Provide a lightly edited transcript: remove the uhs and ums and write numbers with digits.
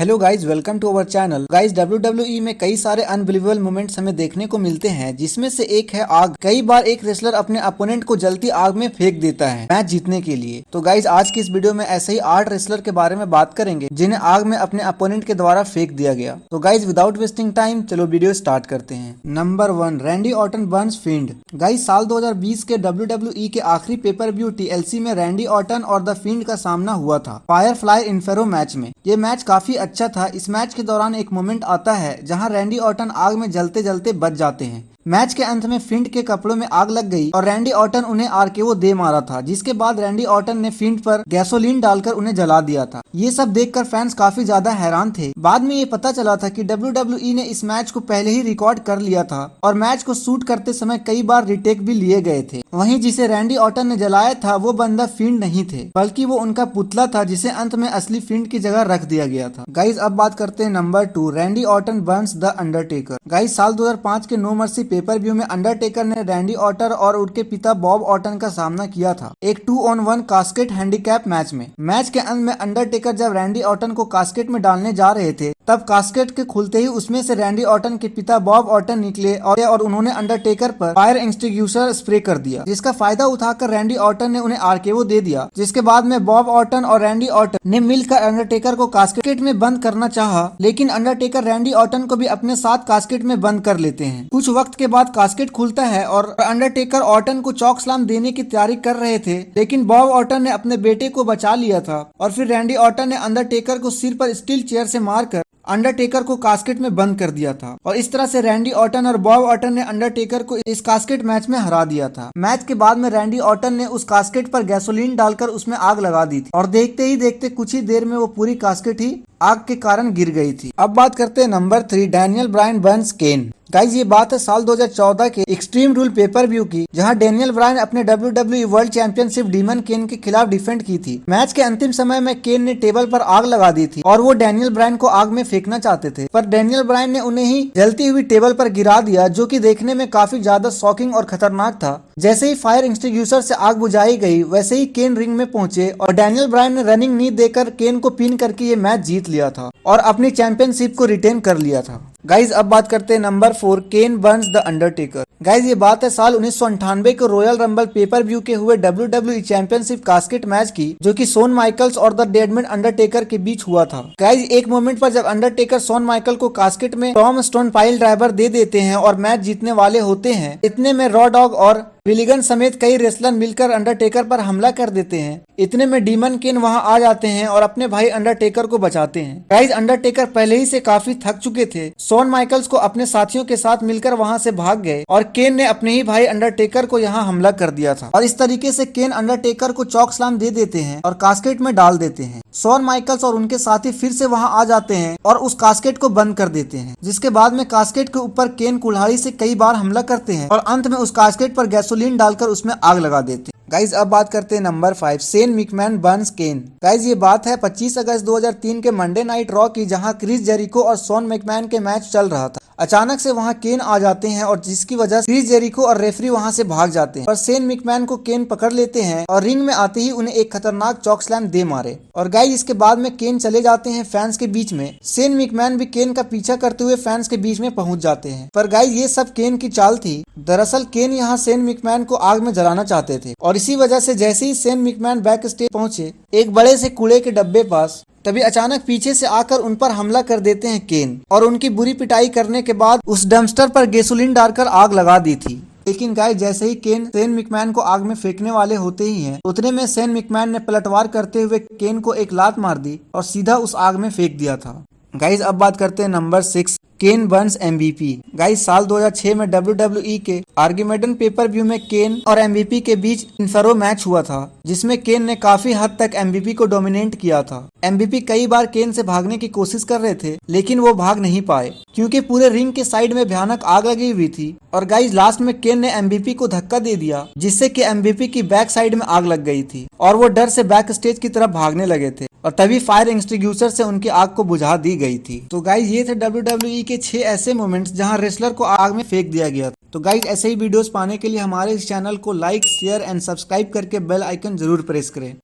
Hello guys, welcome to our channel. Guys, WWE में कई सारे अनबिलीवेबल मोमेंट्स हमें देखने को मिलते हैं, जिसमें से एक है आग। कई बार एक रेसलर अपने अपोनेंट को जलती आग में फेंक देता है मैच जीतने के लिए। तो गाइज, आज की इस वीडियो में ऐसे ही 8 रेसलर के बारे में बात करेंगे जिन्हें आग में अपने अपोनेंट के द्वारा फेंक दिया गया। तो गाइज, विदाउट वेस्टिंग टाइम चलो वीडियो स्टार्ट करते हैं। Number 1, Randy Orton burns Fiend. Guys, साल 2020 के WWE के आखिरी पेपर व्यू TLC में रैंडी ऑर्टन और द फिंड का सामना हुआ था फायरफ्लाई इन्फेरो मैच में। ये मैच काफी अच्छा था। इस मैच के दौरान एक मोमेंट आता है जहां रैंडी ऑर्टन आग में जलते जलते बच जाते हैं। मैच के अंत में फिंड के कपड़ों में आग लग गई और रैंडी ऑर्टन उन्हें RKO दे मारा था, जिसके बाद रैंडी ऑर्टन ने फिंड पर गैसोलीन डालकर उन्हें जला दिया था। ये सब देखकर फैंस काफी ज्यादा हैरान थे। बाद में ये पता चला था कि WWE ने इस मैच को पहले ही रिकॉर्ड कर लिया था और मैच को शूट करते समय कई बार रिटेक भी लिए गए थे। वहीं जिसे रैंडी ऑर्टन ने जलाया था वो बंदा फिंड नहीं थे, बल्कि वो उनका पुतला था, जिसे अंत में असली फिंड की जगह रख दिया गया था। गाइज, अब बात करते हैं number 2, Randy Orton Burns the Undertaker. Guys, साल 2005 के नो मर्सी पेपर व्यू में अंडरटेकर ने रैंडी ऑर्टन और उनके पिता बॉब ऑर्टन का सामना किया था एक 2-on-1 कास्केट हैंडीकैप मैच में। मैच के अंत में अंडरटेकर जब रैंडी ऑर्टन को कास्केट में डालने जा रहे थे, तब कास्केट के खुलते ही उसमें से रैंडी ऑर्टन के पिता बॉब ऑर्टन निकले और उन्होंने अंडरटेकर पर फायर एक्सटिंग्विशर स्प्रे कर दिया, जिसका फायदा उठाकर रैंडी ऑर्टन ने उन्हें RKO दे दिया। जिसके बाद में बॉब ऑर्टन और रैंडी ऑर्टन ने मिलकर अंडरटेकर को कास्केट में बंद करना चाहा, लेकिन अंडरटेकर रैंडी ऑर्टन को भी अपने साथ कास्केट में बंद कर लेते हैं। कुछ वक्त के बाद कास्केट खुलता है और अंडरटेकर ऑर्टन को चॉक स्लैम देने की तैयारी कर रहे थे, लेकिन बॉब ऑर्टन ने अपने बेटे को बचा लिया था और फिर रैंडी ऑर्टन ने अंडरटेकर को सिर पर स्टील चेयर से मारकर अंडरटेकर को कास्केट में बंद कर दिया था। और इस तरह से रैंडी ऑर्टन और बॉब ऑर्टन ने अंडरटेकर को इस कास्केट मैच में हरा दिया था। मैच के बाद में रैंडी ऑर्टन ने उस कास्केट पर गैसोलीन डालकर उसमें आग लगा दी थी और देखते ही देखते कुछ ही देर में वो पूरी कास्केट ही आग के कारण गिर गई थी। अब बात करते हैं नंबर 3, डैनियल ब्रायन बर्न्स केन। गाइज, ये बात है साल 2014 के एक्सट्रीम रूल पेपर व्यू की, जहां डैनियल ब्रायन अपने WWE वर्ल्ड चैंपियनशिप डीमन केन के खिलाफ डिफेंड की थी। मैच के अंतिम समय में केन ने टेबल पर आग लगा दी थी और वो डैनियल ब्रायन को आग में फेंकना चाहते थे, पर डैनियल ब्रायन ने उन्हें ही जलती हुई टेबल पर गिरा दिया, जो कि देखने में काफी ज्यादा शॉकिंग और खतरनाक था। जैसे ही फायर एक्सटिंग्विशर से आग बुझाई गई, वैसे ही केन रिंग में पहुंचे और डैनियल ब्रायन ने रनिंग नी देकर केन को पिन करके ये मैच जीत लिया था और अपनी चैंपियनशिप को रिटेन कर लिया था। गाइज, अब बात करते हैं number 4, Kane burns the Undertaker. Guys, ये बात है साल 1998 के रॉयल रंबल पेपर व्यू के हुए WWE चैंपियनशिप कास्केट मैच की, जो कि शॉन माइकल्स और द डेडमैन अंडरटेकर के बीच हुआ था। गाइज, एक मोमेंट पर जब अंडरटेकर शॉन माइकल को कास्केट में टॉम स्टोन पाइल ड्राइवर दे देते हैं और मैच जीतने वाले होते हैं, इतने में रॉ डॉग और विलिगन समेत कई रेसलर मिलकर अंडरटेकर पर हमला कर देते हैं। इतने में डीमन केन वहां आ जाते हैं और अपने भाई अंडरटेकर को बचाते हैं। गाइज, अंडरटेकर पहले ही से काफी थक चुके थे। शॉन माइकल्स को अपने साथियों के साथ मिलकर वहां से भाग गए और केन ने अपने ही भाई अंडरटेकर को यहां हमला कर दिया था और इस तरीके से केन अंडरटेकर को चॉक स्लैम दे देते हैं और कास्केट में डाल देते हैं। शॉन माइकल्स और उनके साथी फिर से वहां आ जाते हैं और उस कास्केट को बंद कर देते हैं, जिसके बाद में कास्केट के ऊपर केन कुल्हाड़ी से कई बार हमला करते हैं और अंत में उस कास्केट पर गैसोलीन डालकर उसमें आग लगा देते हैं। गाइज, अब बात करते हैं नंबर 5, शेन मैकमैन बर्न्स केन। गाइज, ये बात है 25 अगस्त 2003 के मंडे नाइट रॉ की, जहां क्रिस जेरिको और शॉन मैकमैन के मैच चल रहा था। अचानक से वहां केन आ जाते हैं और जिसकी वजह से क्रिस जेरिको और रेफरी वहां से भाग जाते हैं और शेन मैकमैन को केन पकड़ लेते हैं और रिंग में आते ही उन्हें एक खतरनाक चॉक स्लैम दे मारे। और गाइज, इसके बाद में केन चले जाते हैं फैंस के बीच में। शेन मैकमैन भी केन का पीछा करते हुए फैंस के बीच में पहुंच जाते हैं, पर गाइज, ये सब केन की चाल थी। दरअसल केन यहाँ शेन मैकमैन को आग में जलाना चाहते थे और इसी वजह से जैसे ही शेन मैकमैन बैक स्टेज पहुंचे एक बड़े से कूड़े के डब्बे पास, तभी अचानक पीछे से आकर उन पर हमला कर देते हैं केन और उनकी बुरी पिटाई करने के बाद उस डंपस्टर पर गैसोलीन डालकर आग लगा दी थी। लेकिन गाइस, जैसे ही केन शेन मैकमैन को आग में फेंकने वाले होते ही हैं, उतने में शेन मैकमैन ने पलटवार करते हुए केन को एक लात मार दी और सीधा उस आग में फेंक दिया था। गाइस, अब बात करते हैं नंबर 6, केन बर्न्स MVP। गाइस, साल 2006 में WWE के आर्गुमेडन पेपर व्यू में केन और MVP के बीच इन्फेरो मैच हुआ था, जिसमें केन ने काफी हद तक MVP को डोमिनेट किया था। MVP कई बार केन से भागने की कोशिश कर रहे थे, लेकिन वो भाग नहीं पाए क्योंकि पूरे रिंग के साइड में भयानक आग लगी हुई थी। और गाइस, लास्ट में केन ने MVP को धक्का दे दिया, जिससे कि MVP की बैक साइड में आग लग गई थी और वो डर से बैक स्टेज की तरफ भागने लगे थे और तभी फायर एक्सटिंग्विशर से उनकी आग को बुझा दी गई थी। तो गाइस, ये थे WWE के 6 ऐसे मोमेंट्स जहां रेसलर को आग में फेंक दिया गया था। तो गाइस, ऐसे ही वीडियोस पाने के लिए हमारे इस चैनल को लाइक, शेयर एंड सब्सक्राइब करके बेल आइकन जरूर प्रेस करें।